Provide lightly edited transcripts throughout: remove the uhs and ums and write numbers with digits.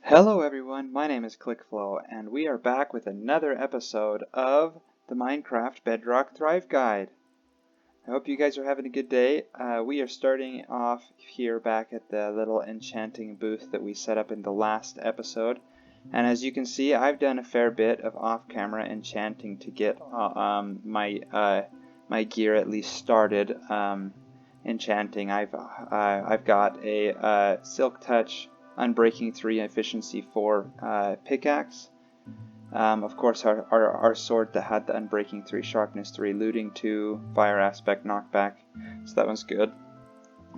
Hello everyone, my name is ClickFlow, and we are back with another episode of the Minecraft Bedrock Thrive Guide. I hope you guys are having a good day. We are starting off here back at the little enchanting booth that we set up in the last episode. And as you can see, I've done a fair bit of off-camera enchanting to get my gear at least started enchanting. I've got a Silk Touch Unbreaking 3 Efficiency 4 pickaxe. Of course, our sword that had the Unbreaking 3, Sharpness 3, Looting 2, Fire Aspect, Knockback, so that one's good.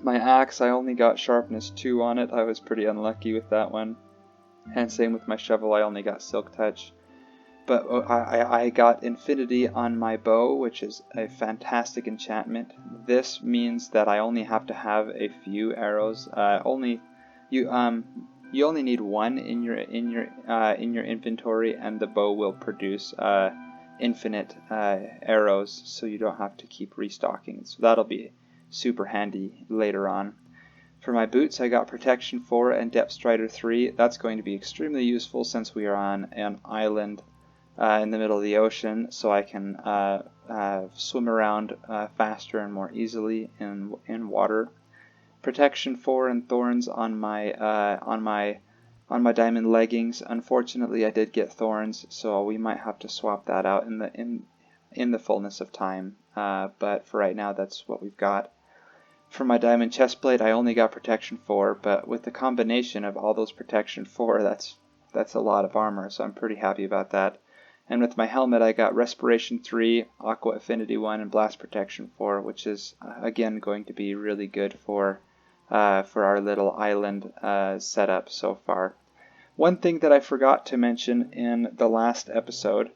My axe, I only got Sharpness 2 on it. I was pretty unlucky with that one. And same with my shovel, I only got Silk Touch. But I got Infinity on my bow, which is a fantastic enchantment. This means that I only have to have a few arrows. You only need one in your inventory, and the bow will produce infinite arrows, so you don't have to keep restocking. So that'll be super handy later on. For my boots, I got Protection 4 and Depth Strider 3. That's going to be extremely useful since we are on an island in the middle of the ocean, so I can swim around faster and more easily in water. Protection 4 and thorns on my diamond leggings. Unfortunately, I did get thorns, so we might have to swap that out in the fullness of time. But for right now, that's what we've got. For my diamond chestplate, I only got Protection 4, but with the combination of all those Protection 4, that's a lot of armor, so I'm pretty happy about that. And with my helmet, I got Respiration 3, Aqua Affinity 1, and Blast Protection 4, which is again going to be really good for our little island setup so far. One thing that I forgot to mention in the last episode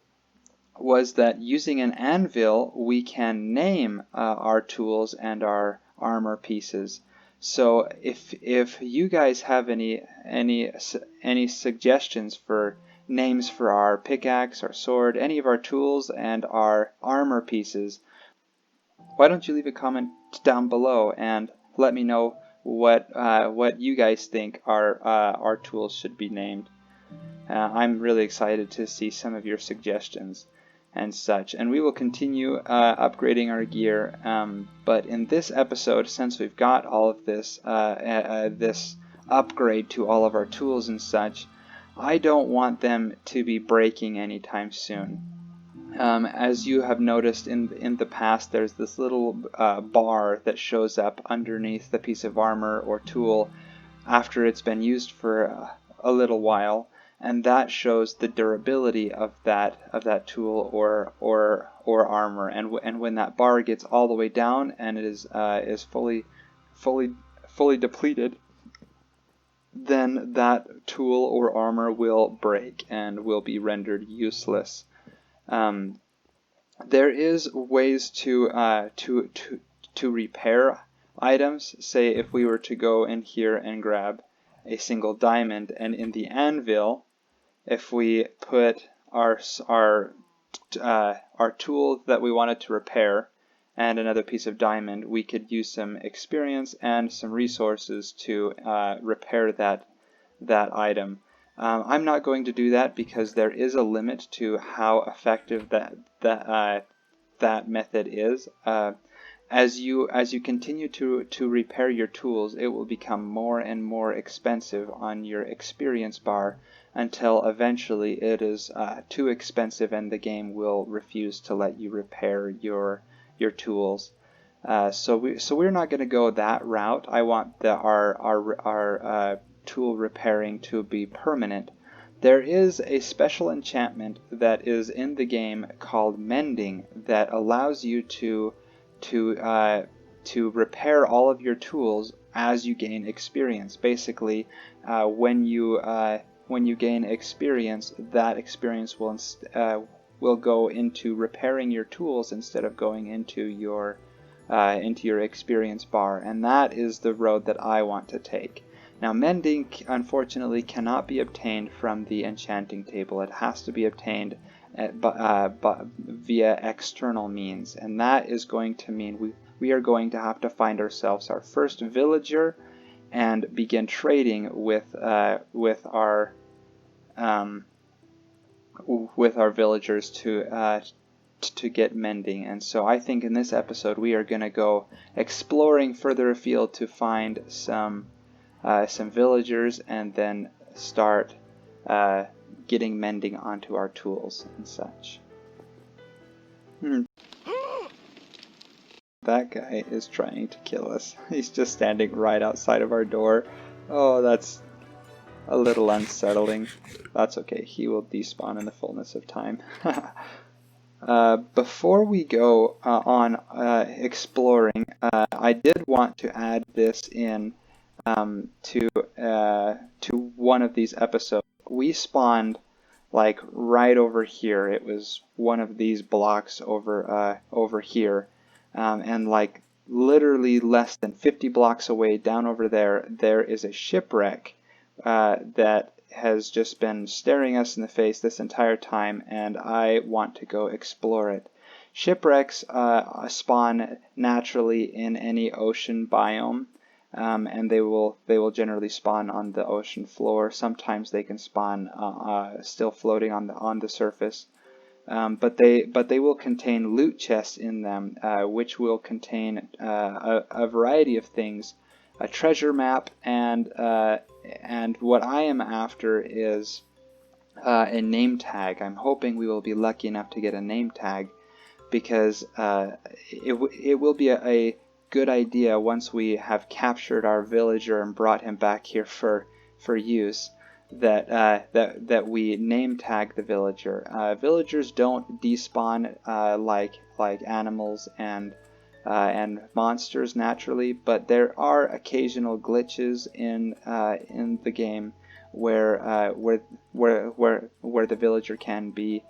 was that using an anvil, we can name our tools and our armor pieces. So if you guys have any suggestions for names for our pickaxe, our sword, any of our tools and our armor pieces, why don't you leave a comment down below and let me know what you guys think our tools should be named. I'm really excited to see some of your suggestions and such, and we will continue upgrading our gear. But in this episode, since we've got all of this this upgrade to all of our tools and such, I don't want them to be breaking anytime soon. As you have noticed in the past, there's this little bar that shows up underneath the piece of armor or tool after it's been used for a little while, and that shows the durability of that tool or armor. And when that bar gets all the way down and it is fully depleted, then that tool or armor will break and will be rendered useless. There is ways to repair items. Say if we were to go in here and grab a single diamond, and in the anvil, if we put our tool that we wanted to repair and another piece of diamond, we could use some experience and some resources to repair that item. I'm not going to do that because there is a limit to how effective that method is. As you continue to repair your tools, it will become more and more expensive on your experience bar until eventually it is too expensive and the game will refuse to let you repair your tools. So we're not going to go that route. I want our tool repairing to be permanent. There is a special enchantment that is in the game called Mending that allows you to repair all of your tools as you gain experience. Basically, when you gain experience, that experience will go into repairing your tools instead of going into your experience bar, and that is the road that I want to take. Now, Mending, unfortunately, cannot be obtained from the enchanting table. It has to be obtained via external means, and that is going to mean we are going to have to find ourselves our first villager and begin trading with our with our villagers to get mending. And so I think in this episode we are going to go exploring further afield to find some villagers and then start getting mending onto our tools and such. That guy is trying to kill us. He's just standing right outside of our door. Oh, that's a little unsettling. That's okay. He will despawn in the fullness of time. Before we go on exploring, I did want to add this in to one of these episodes. We spawned like right over here. It was one of these blocks over here, and like literally less than 50 blocks away down over there is a shipwreck that has just been staring us in the face this entire time, and I want to go explore it. Shipwrecks spawn naturally in any ocean biome, and they will generally spawn on the ocean floor. Sometimes they can spawn still floating on the surface, but they will contain loot chests in them, which will contain a variety of things, a treasure map, and what I am after is a name tag. I'm hoping we will be lucky enough to get a name tag, because it will be a good idea once we have captured our villager and brought him back here for use, that we name tag the villager. Villagers don't despawn like animals and monsters naturally, but there are occasional glitches in the game where the villager can be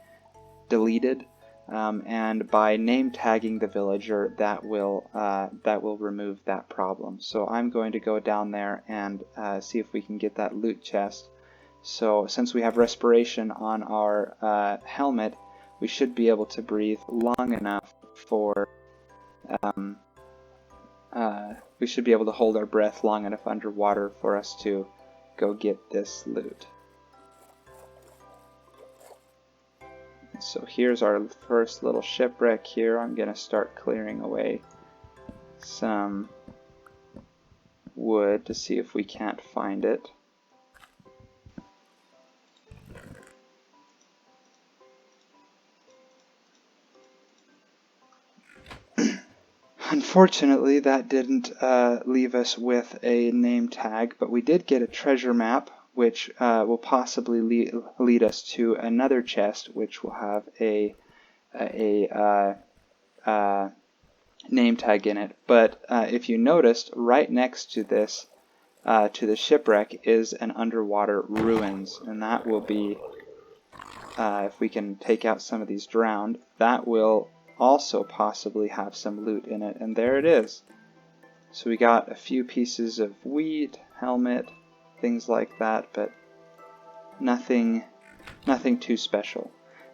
deleted, and by name tagging the villager, that will remove that problem. So I'm going to go down there and see if we can get that loot chest. So since we have respiration on our helmet, we should be able to breathe long enough for we should be able to hold our breath long enough underwater for us to go get this loot. So here's our first little shipwreck here. I'm going to start clearing away some wood to see if we can't find it. Unfortunately, that didn't leave us with a name tag, but we did get a treasure map, which will possibly lead us to another chest, which will have a name tag in it. But if you noticed, right next to this, to the shipwreck, is an underwater ruins, and that will be, if we can take out some of these drowned, that will also possibly have some loot in it, and there it is. So we got a few pieces of wheat, helmet, things like that, but nothing too special.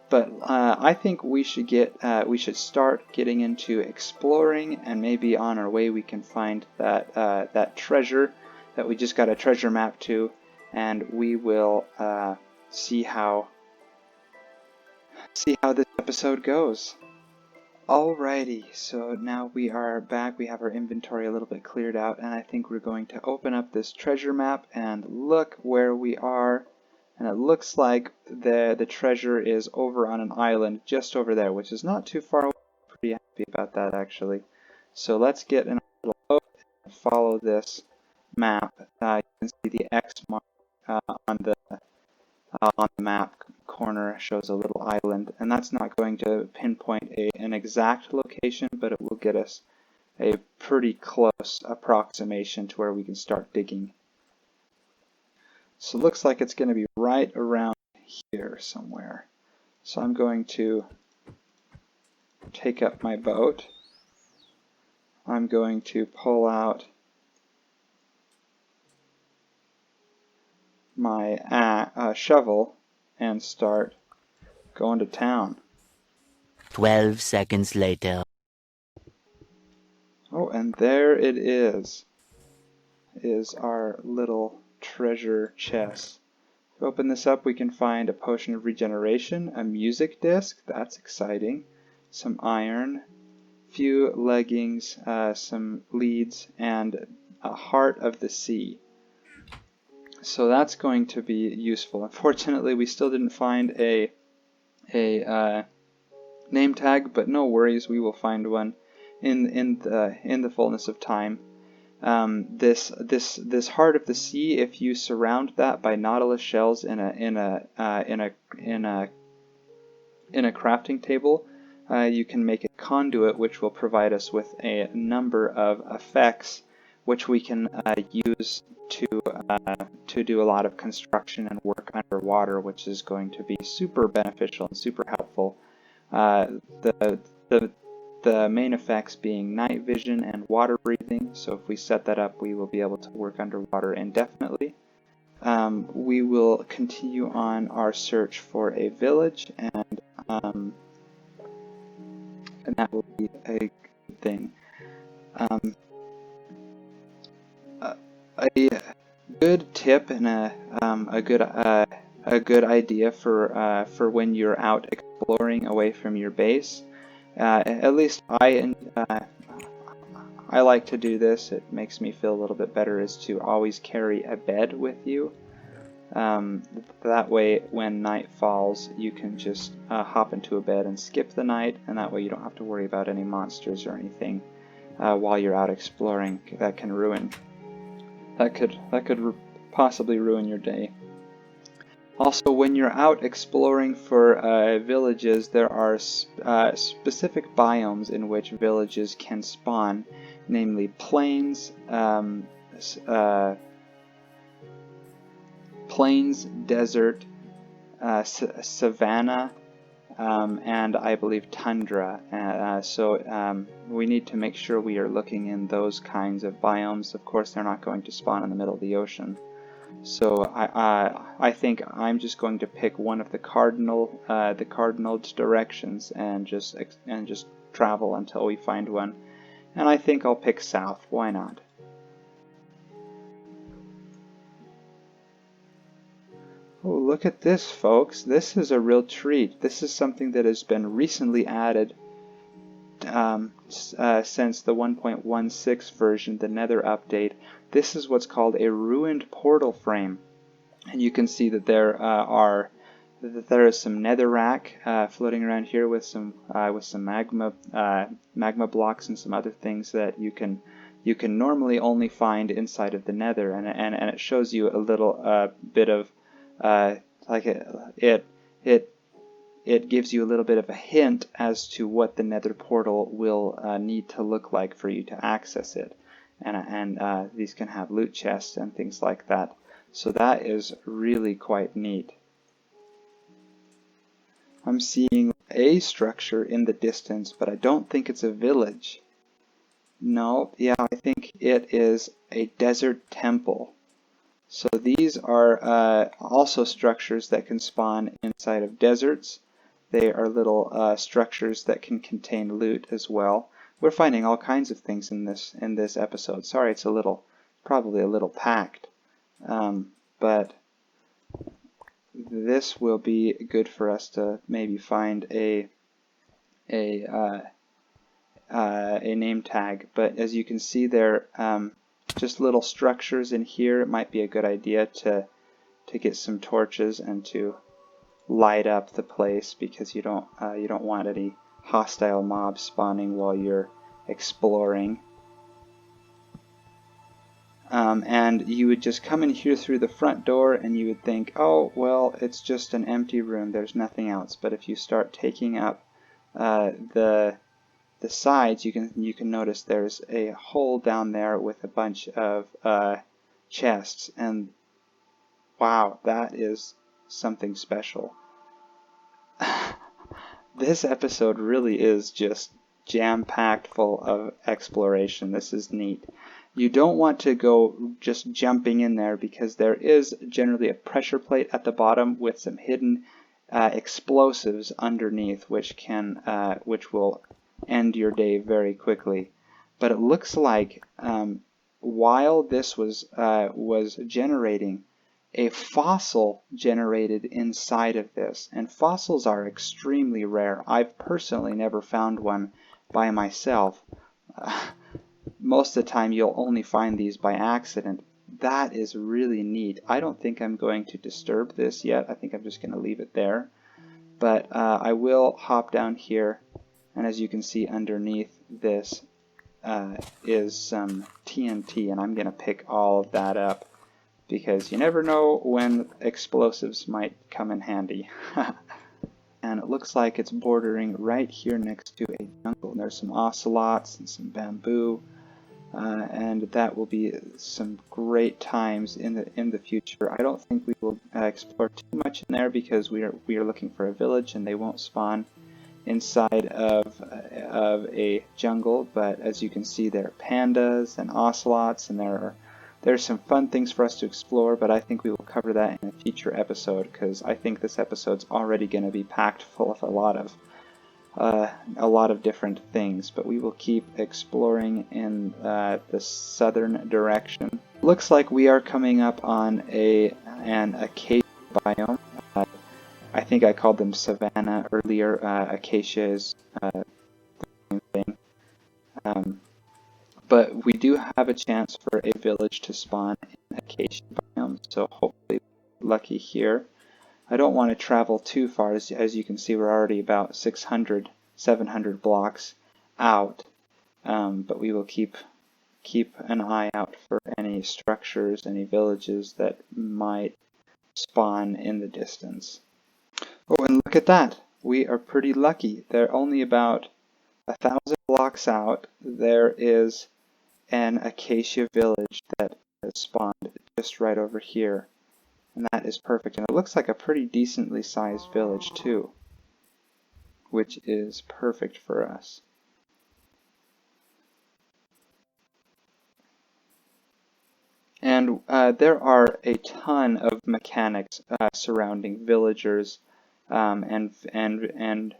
But I think we should start getting into exploring, and maybe on our way we can find that treasure that we just got a treasure map to, and we will see how this episode goes. Alrighty, so now we are back. We have our inventory a little bit cleared out, and I think we're going to open up this treasure map and look where we are. And it looks like the treasure is over on an island just over there, which is not too far away. I'm pretty happy about that, actually. So let's get in a little boat and follow this map. You can see the X mark on the map corner shows a little island, and that's not going to pinpoint an exact location, but it will get us a pretty close approximation to where we can start digging. So it looks like it's going to be right around here somewhere. So I'm going to take up my boat. I'm going to pull out my shovel and start going to town. 12 seconds later. Oh, and there it is our little treasure chest. Open this up, we can find a potion of regeneration, a music disc, that's exciting, some iron, few leggings, some leads, and a heart of the sea. So that's going to be useful. Unfortunately, we still didn't find a name tag, but no worries, we will find one in the fullness of time. This heart of the sea, if you surround that by nautilus shells in a crafting table, you can make a conduit which will provide us with a number of effects which we can use to do a lot of construction and work underwater, which is going to be super beneficial and super helpful. The main effects being night vision and water breathing, so if we set that up, we will be able to work underwater indefinitely. We will continue on our search for a village, and that will be a good thing. A good tip and a good idea for when you're out exploring away from your base. At least I like to do this. It makes me feel a little bit better, is to always carry a bed with you. That way, when night falls, you can just hop into a bed and skip the night, and that way you don't have to worry about any monsters or anything while you're out exploring that can ruin. That could possibly ruin your day. Also, when you're out exploring for villages, there are specific biomes in which villages can spawn, namely plains, desert, savanna, and I believe tundra. So we need to make sure we are looking in those kinds of biomes. Of course, they're not going to spawn in the middle of the ocean. So I think I'm just going to pick one of the cardinal directions and just travel until we find one. And I think I'll pick south. Why not? Oh, look at this, folks. This is a real treat. This is something that has been recently added since the 1.16 version, the Nether update. This is what's called a ruined portal frame, and you can see that there is some netherrack floating around here with some magma blocks and some other things that you can normally only find inside of the Nether, and it shows you a little bit of it gives you a little bit of a hint as to what the Nether portal will need to look like for you to access it. And these can have loot chests and things like that. So that is really quite neat. I'm seeing a structure in the distance, but I don't think it's a village. No, yeah, I think it is a desert temple. So these are also structures that can spawn inside of deserts. They are little structures that can contain loot as well. We're finding all kinds of things in this episode. Sorry, it's probably a little packed, but this will be good for us to maybe find a name tag. But as you can see there, just little structures in here. It might be a good idea to get some torches and to light up the place, because you don't want any hostile mobs spawning while you're exploring. And you would just come in here through the front door and you would think, oh, well, it's just an empty room, there's nothing else. But if you start taking up the sides, you can notice there's a hole down there with a bunch of chests, and wow, that is something special. This episode really is just jam-packed full of exploration. This is neat. You don't want to go just jumping in there, because there is generally a pressure plate at the bottom with some hidden explosives underneath, which will end your day very quickly. But it looks like while this was generating, a fossil generated inside of this. And fossils are extremely rare. I've personally never found one by myself. Most of the time you'll only find these by accident. That is really neat. I don't think I'm going to disturb this yet. I think I'm just going to leave it there. But I will hop down here, and as you can see underneath this is some TNT, and I'm going to pick all of that up because you never know when explosives might come in handy. And it looks like it's bordering right here next to a jungle. There's some ocelots and some bamboo, and that will be some great times in the future. I don't think we will explore too much in there because we are looking for a village, and they won't spawn inside of a jungle. But as you can see, there are pandas and ocelots, and there's some fun things for us to explore, but I think we will cover that in a future episode because I think this episode's already going to be packed full of a lot of different things. But we will keep exploring in the southern direction. Looks like we are coming up on an acacia biome. I think I called them savanna earlier. Acacia is the same thing. But we do have a chance for a village to spawn in acacia biome, so hopefully we're lucky here. I don't want to travel too far. As you can see, we're already about 600, 700 blocks out, but we will keep an eye out for any structures, any villages that might spawn in the distance. Oh, and look at that! We are pretty lucky. They're only about 1,000 blocks out. There is an acacia village that has spawned just right over here, and that is perfect. And it looks like a pretty decently sized village too, which is perfect for us. And there are a ton of mechanics surrounding villagers and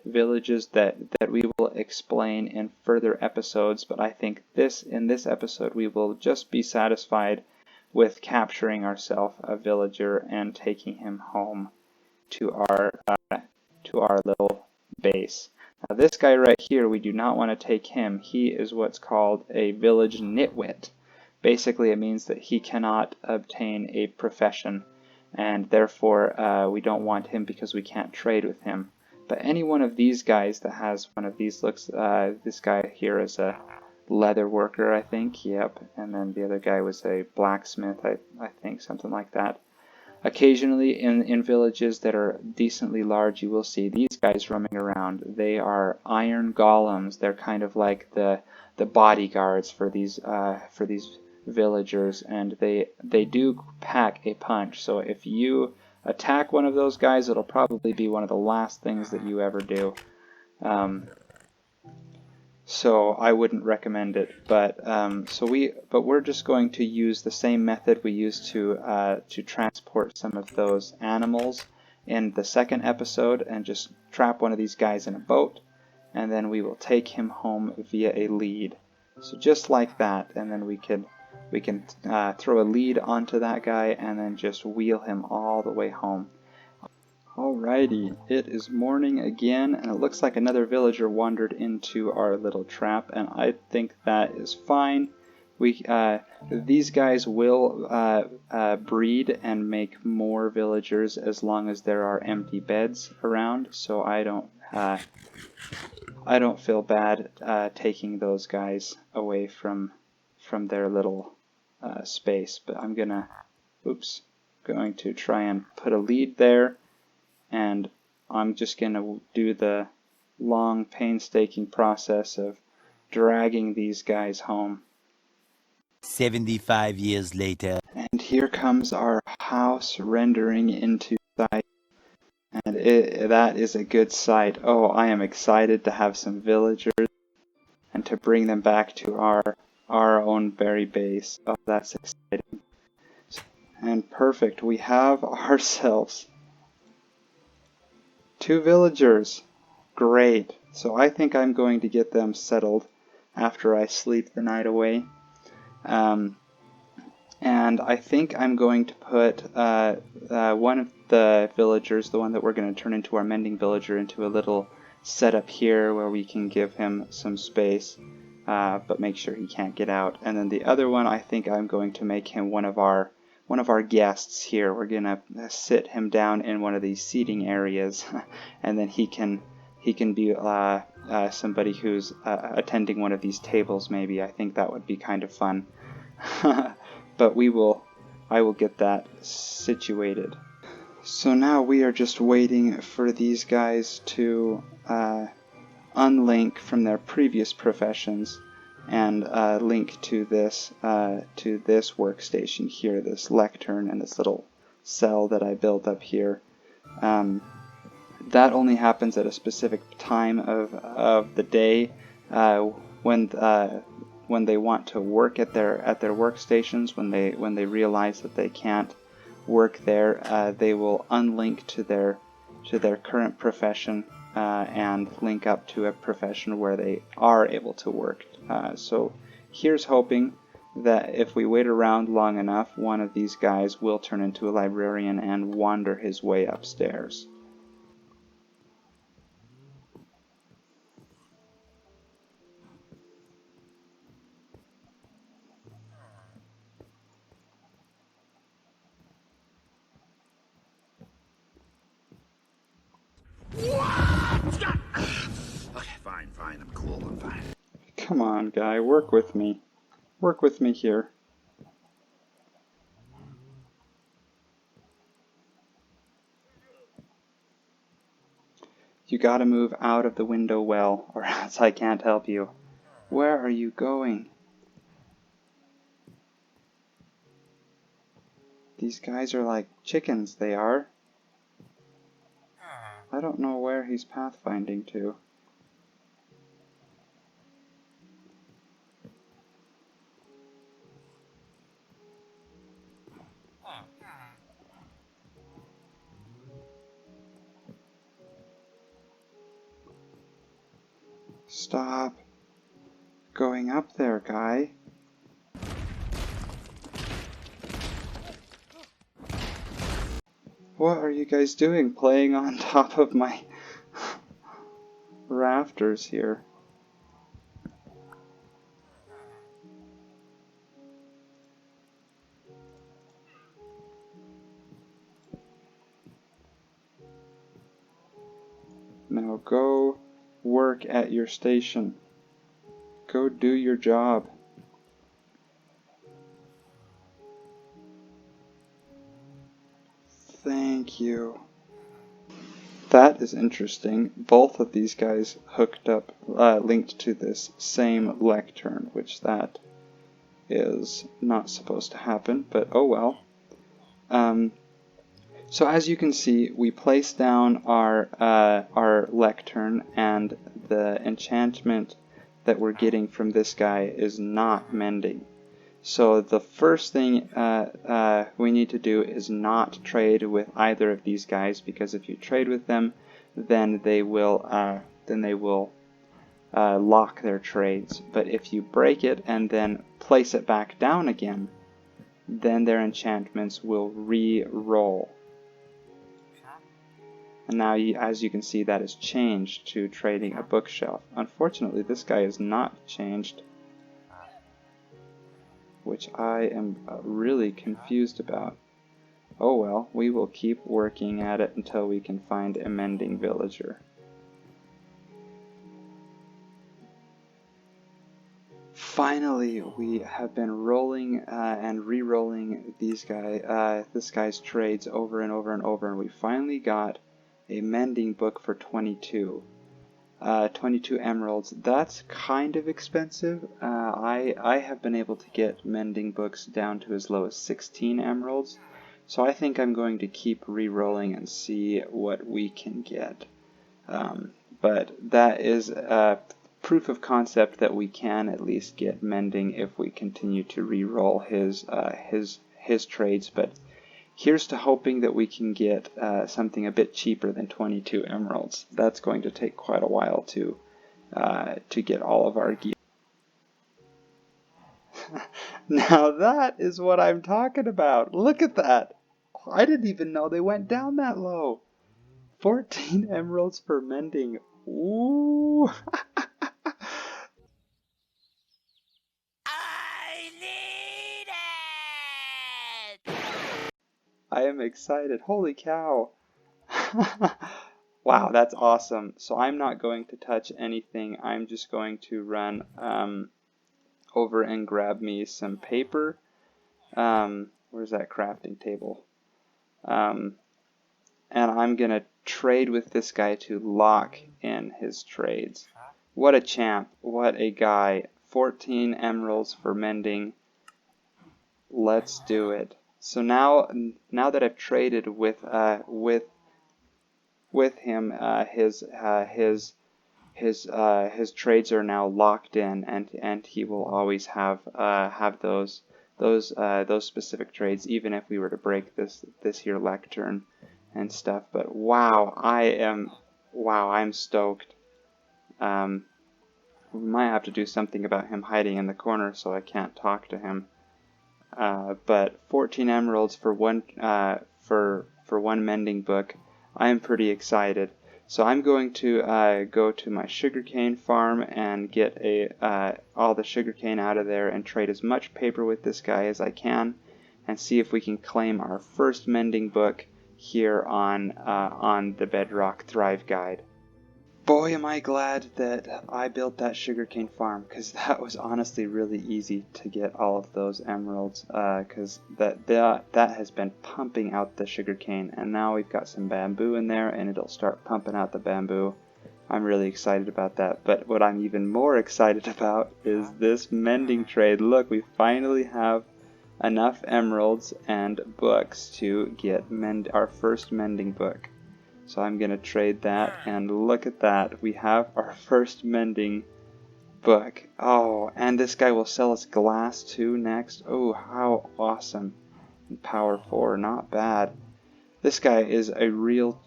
villages that we will explain in further episodes, but I think in this episode we will just be satisfied with capturing ourselves a villager and taking him home to our little base. Now this guy right here, we do not want to take him. He is what's called a village nitwit. Basically it means that he cannot obtain a profession, and therefore we don't want him because we can't trade with him. But any one of these guys that has one of these looks, this guy here is a leather worker, I think, yep, and then the other guy was a blacksmith, I think, something like that. Occasionally in villages that are decently large, you will see these guys roaming around. They are iron golems. They're kind of like the bodyguards for these villagers, and they do pack a punch. So if you attack one of those guys, it'll probably be one of the last things that you ever do. So I wouldn't recommend it. But we're just going to use the same method we used to transport some of those animals in the second episode, and just trap one of these guys in a boat, and then we will take him home via a lead. So just like that, and then we can throw a lead onto that guy and then just wheel him all the way home. Alrighty, it is morning again, and it looks like another villager wandered into our little trap, and I think that is fine. These guys will breed and make more villagers as long as there are empty beds around, so I don't feel bad taking those guys away from their little space. But I'm going to try and put a lead there, and I'm just going to do the long, painstaking process of dragging these guys home. 75 years later. And here comes our house rendering into sight, and that is a good sight. Oh, I am excited to have some villagers and to bring them back to our own very base. Oh, that's exciting. And perfect, we have ourselves 2 villagers. Great. So I think I'm going to get them settled after I sleep the night away. And I think I'm going to put one of the villagers, the one that we're going to turn into our mending villager, into a little setup here where we can give him some space, but make sure he can't get out. And then the other one, I think I'm going to make him one of our guests here. We're going to sit him down in one of these seating areas, and then he can be somebody who's attending one of these tables. Maybe I think that would be kind of fun. But I will get that situated. So now we are just waiting for these guys to unlink from their previous professions and link to this workstation here, this lectern and this little cell that I built up here. That only happens at a specific time of the day when they want to work at their workstations. When they realize that they can't work there, they will unlink to their current profession and link up to a profession where they are able to work. So here's hoping that if we wait around long enough, one of these guys will turn into a librarian and wander his way upstairs. Okay, fine, I'm cool, I'm fine. Come on, guy, work with me. Work with me here. You gotta move out of the window well, or else I can't help you. Where are you going? These guys are like chickens, they are. I don't know where he's pathfinding to. Stop going up there, guy. What are you guys doing, playing on top of my rafters here? Now go work at your station. Go do your job. Thank you. That is interesting. Both of these guys hooked up, linked to this same lectern, which that is not supposed to happen, but oh well. So as you can see, we place down our lectern, and the enchantment that we're getting from this guy is not mending. So the first thing we need to do is not trade with either of these guys, because if you trade with them, then they will lock their trades. But if you break it and then place it back down again, then their enchantments will re-roll. And now, as you can see, that is changed to trading a bookshelf. Unfortunately, this guy is not changed, which I am really confused about. Oh well, we will keep working at it until we can find a mending villager. Finally, we have been rolling and re-rolling this guy's trades over and over and over, and we finally got a mending book for 22. 22 emeralds. That's kind of expensive. I have been able to get mending books down to as low as 16 emeralds, so I think I'm going to keep re-rolling and see what we can get. But that is proof of concept that we can at least get mending if we continue to re-roll his trades. But here's to hoping that we can get something a bit cheaper than 22 emeralds. That's going to take quite a while to get all of our gear. Now that is what I'm talking about. Look at that. I didn't even know they went down that low. 14 emeralds for mending. Ooh. I need it! I am excited. Holy cow. Wow, that's awesome. So I'm not going to touch anything. I'm just going to run over and grab me some paper. Where's that crafting table? And I'm going to trade with this guy to lock in his trades. What a champ. What a guy. 14 emeralds for mending. Let's do it. So now that I've traded with him, his trades are now locked in, and he will always have those specific trades, even if we were to break this here lectern and stuff. But wow, I'm stoked. We might have to do something about him hiding in the corner so I can't talk to him. But 14 emeralds for one one mending book. I am pretty excited. So I'm going to go to my sugarcane farm and get all the sugarcane out of there and trade as much paper with this guy as I can, and see if we can claim our first mending book here on the Bedrock Thrive Guide. Boy, am I glad that I built that sugarcane farm, because that was honestly really easy to get all of those emeralds, because that has been pumping out the sugarcane, and now we've got some bamboo in there, and it'll start pumping out the bamboo. I'm really excited about that, but what I'm even more excited about is this mending trade. Look, we finally have enough emeralds and books to get our first mending book. So I'm going to trade that, and look at that. We have our first mending book. Oh, and this guy will sell us glass too next. Oh, how awesome. And power 4, not bad. This guy is a real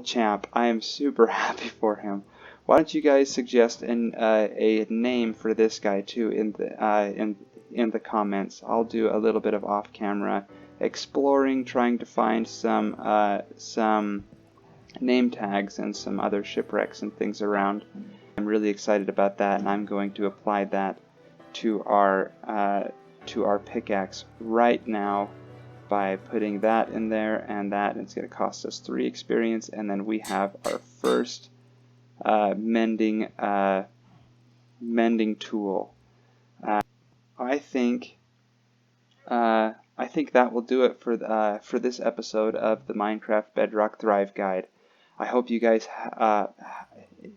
champ. I am super happy for him. Why don't you guys suggest a name for this guy too in the comments? I'll do a little bit of off-camera exploring, trying to find some name tags and some other shipwrecks and things around. I'm really excited about that, and I'm going to apply that to our pickaxe right now by putting that in there and that. It's going to cost us 3 experience, and then we have our first mending tool. I think that will do it for this episode of the Minecraft Bedrock Thrive Guide. I hope you guys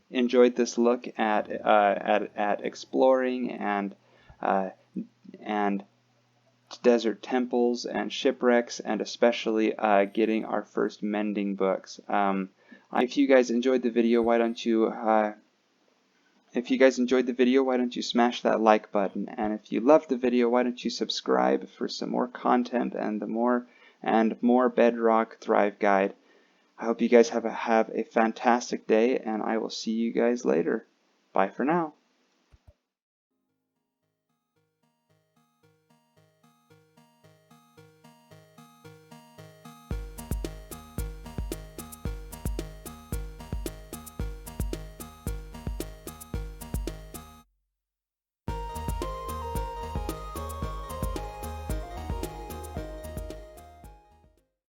enjoyed this look at exploring and desert temples and shipwrecks, and especially getting our first mending books. If you guys enjoyed the video, why don't you smash that like button? And if you loved the video, why don't you subscribe for some more content and more Bedrock Thrive Guide. I hope you guys have a fantastic day, and I will see you guys later. Bye for now.